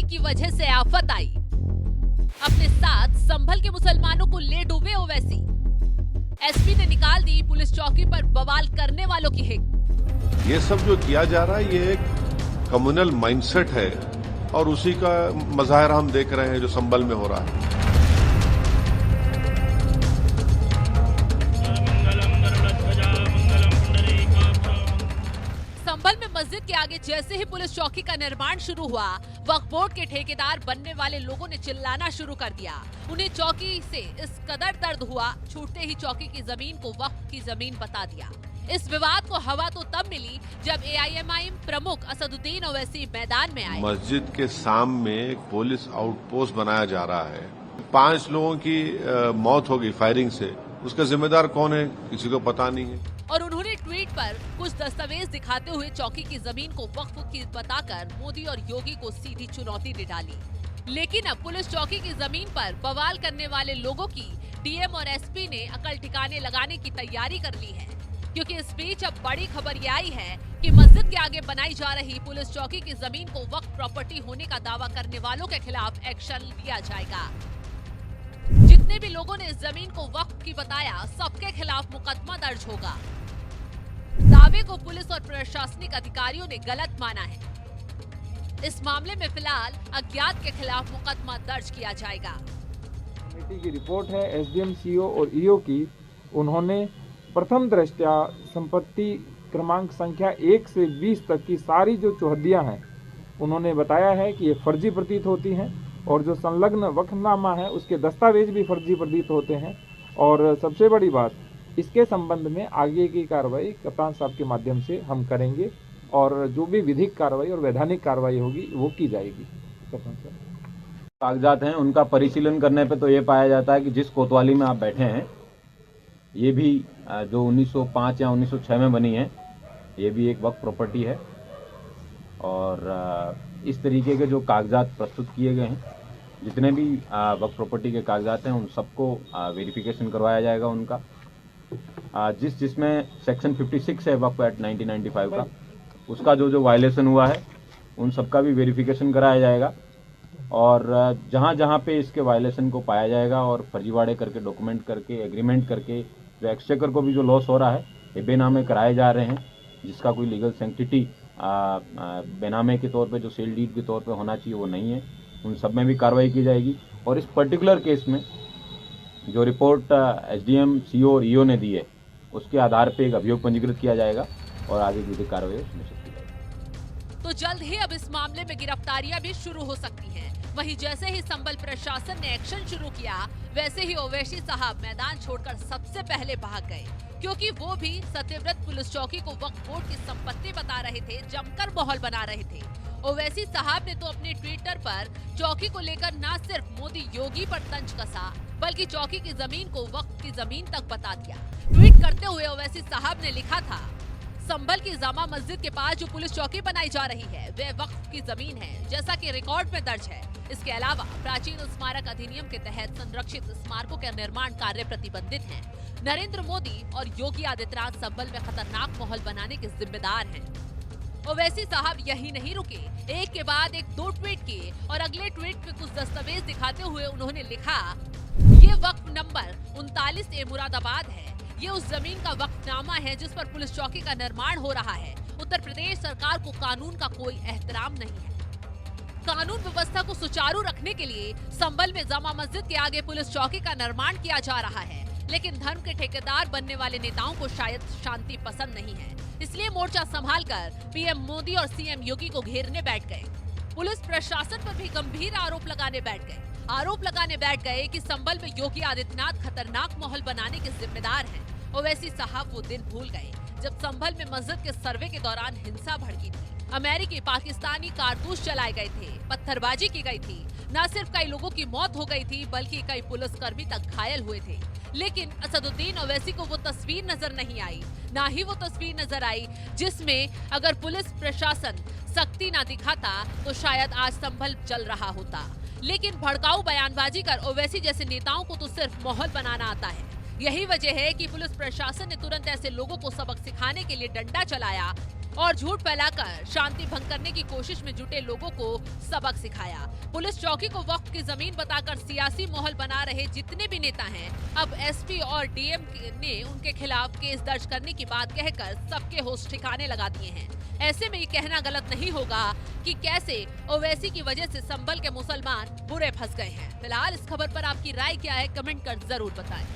की वजह से आफत आई। अपने साथ संभल के मुसलमानों को ले डूबे ओवैसी। एसपी ने निकाल दी पुलिस चौकी पर बवाल करने वालों की हिक। ये सब जो किया जा रहा है ये एक कम्युनल माइंडसेट है और उसी का मजाहिरा हम देख रहे हैं जो संभल में हो रहा है। संभल में मस्जिद के आगे जैसे ही पुलिस चौकी का निर्माण शुरू हुआ, वक्फ बोर्ड के ठेकेदार बनने वाले लोगों ने चिल्लाना शुरू कर दिया। उन्हें चौकी से इस कदर दर्द हुआ, छूटते ही चौकी की जमीन को वक्फ की जमीन बता दिया। इस विवाद को हवा तो तब मिली जब एआईएमआईएम प्रमुख असदुद्दीन ओवैसी मैदान में आए। मस्जिद के सामने एक पुलिस आउटपोस्ट बनाया जा रहा है। 5 लोगों की मौत हो गई फायरिंग से। उसका जिम्मेदार कौन है किसी को पता नहीं है। और उन्होंने ट्वीट पर कुछ दस्तावेज दिखाते हुए चौकी की जमीन को वक्फ की बताकर मोदी और योगी को सीधी चुनौती दे डाली। लेकिन अब पुलिस चौकी की जमीन पर बवाल करने वाले लोगों की डीएम और एसपी ने अकल ठिकाने लगाने की तैयारी कर ली है, क्योंकि इस बीच अब बड़ी खबर ये आई है कि मस्जिद के आगे बनाई जा रही पुलिस चौकी की जमीन को वक्फ प्रॉपर्टी होने का दावा करने वालों के खिलाफ एक्शन लिया जाएगा। जितने भी लोगों ने इस जमीन को वक्फ की बताया, सबके खिलाफ मुकदमा दर्ज होगा। दावे को पुलिस और प्रशासनिक अधिकारियों ने गलत माना है। इस मामले में फिलहाल अज्ञात के खिलाफ मुकदमा दर्ज किया जाएगा। कमेटी की रिपोर्ट है एसडीएम, सीओ और ईओ की। उन्होंने प्रथम दृष्टया संपत्ति क्रमांक संख्या 1 से 20 तक की सारी जो चौहद्दियां हैं, उन्होंने बताया है कि ये फर्जी प्रतीत होती हैं और जो संलग्न वक्फनामा है उसके दस्तावेज भी फर्जी प्रतीत होते हैं। और सबसे बड़ी बात, इसके संबंध में आगे की कार्रवाई कप्तान साहब के माध्यम से हम करेंगे और जो भी विधिक कार्रवाई और वैधानिक कार्रवाई होगी वो की जाएगी। कप्तान साहब, कागजात हैं उनका परिशीलन करने पे तो ये पाया जाता है कि जिस कोतवाली में आप बैठे हैं ये भी जो 1905 या 1906 में बनी है, ये भी एक वक्फ प्रॉपर्टी है। और इस तरीके के जो कागजात प्रस्तुत किए गए हैं, जितने भी वक्फ प्रॉपर्टी के कागजात हैं, उन सबको वेरिफिकेशन करवाया जाएगा उनका। जिसमें सेक्शन 56 है वक्फ एक्ट 1995 का, उसका जो वायलेशन हुआ है उन सबका भी वेरिफिकेशन कराया जाएगा। और जहाँ जहाँ पे इसके वायलेशन को पाया जाएगा और फर्जीवाड़े करके डॉक्यूमेंट करके एग्रीमेंट करके जो एक्सचेकर को भी जो लॉस हो रहा है, ये बेनामे कराए जा रहे हैं, जिसका कोई लीगल सैंक्टिटी बेनामे के तौर पे जो सेल डीड के तौर पे होना चाहिए वो नहीं है, उन सब में भी कार्रवाई की जाएगी। और इस पर्टिकुलर केस में जो रिपोर्ट एसडीएम, सीओ और ईओ ने दी है, उसके आधार पे एक अभियोग पंजीकृत किया जाएगा और आगे की कार्रवाई सुनिश्चित की जाएगी। तो जल्द ही अब इस मामले में गिरफ्तारियां भी शुरू हो सकती हैं। वहीं जैसे ही संभल प्रशासन ने एक्शन शुरू किया, वैसे ही ओवैसी साहब मैदान छोड़कर सबसे पहले भाग गए, क्योंकि वो भी सत्यव्रत पुलिस चौकी को वक्फ बोर्ड की संपत्ति बता रहे थे, जमकर माहौल बना रहे थे। ओवैसी साहब ने तो अपने ट्विटर पर चौकी को लेकर न सिर्फ मोदी योगी पर तंज कसा, बल्कि चौकी की जमीन को वक्फ की जमीन तक बता दिया। ट्वीट करते हुए ओवैसी साहब ने लिखा था, संभल की जामा मस्जिद के पास जो पुलिस चौकी बनाई जा रही है वह वक्फ की जमीन है, जैसा कि रिकॉर्ड में दर्ज है। इसके अलावा प्राचीन स्मारक अधिनियम के तहत संरक्षित स्मारकों के निर्माण कार्य प्रतिबंधित हैं। नरेंद्र मोदी और योगी आदित्यनाथ संभल में खतरनाक माहौल बनाने के जिम्मेदार हैं। ओवैसी साहब यही नहीं रुके, एक के बाद एक 2 ट्वीट किए और अगले ट्वीट में कुछ दस्तावेज दिखाते हुए उन्होंने लिखा, ये वक्फ नंबर 39A मुरादाबाद है। ये उस जमीन का वक्फनामा है जिस पर पुलिस चौकी का निर्माण हो रहा है। उत्तर प्रदेश सरकार को कानून का कोई एहतराम नहीं है। कानून व्यवस्था को सुचारू रखने के लिए संभल में जामा मस्जिद के आगे पुलिस चौकी का निर्माण किया जा रहा है, लेकिन धर्म के ठेकेदार बनने वाले नेताओं को शायद शांति पसंद नहीं है, इसलिए मोर्चा संभालकर पीएम मोदी और सीएम योगी को घेरने बैठ गए। पुलिस प्रशासन पर भी गंभीर आरोप लगाने बैठ गए कि संभल में योगी आदित्यनाथ खतरनाक माहौल बनाने के जिम्मेदार हैं। ओवैसी साहब वो दिन भूल गए जब संभल में मस्जिद के सर्वे के दौरान हिंसा भड़की थी, अमेरिकी पाकिस्तानी कारतूस चलाए गए थे, पत्थरबाजी की गई थी, न सिर्फ कई लोगों की मौत हो गई थी बल्कि कई पुलिसकर्मी तक घायल हुए थे। लेकिन असदुद्दीन ओवैसी को वो तस्वीर नजर नहीं आई, ना ही वो तस्वीर नजर आई जिसमें अगर पुलिस प्रशासन सख्ती ना दिखाता तो शायद आज संभल चल रहा होता। लेकिन भड़काऊ बयानबाजी कर ओवैसी जैसे नेताओं को तो सिर्फ माहौल बनाना आता है। यही वजह है कि पुलिस प्रशासन ने तुरंत ऐसे लोगों को सबक सिखाने के लिए डंडा चलाया और झूठ फैलाकर शांति भंग करने की कोशिश में जुटे लोगों को सबक सिखाया। पुलिस चौकी को वक्त की जमीन बताकर सियासी माहौल बना रहे जितने भी नेता हैं, अब एसपी और डीएम ने उनके खिलाफ केस दर्ज करने की बात कहकर सबके होश ठिकाने लगा दिए हैं। ऐसे में ये कहना गलत नहीं होगा कि कैसे ओवैसी की वजह से संभल के मुसलमान बुरे फंस गए हैं। फिलहाल इस खबर पर आपकी राय क्या है, कमेंट कर जरूर बताएं।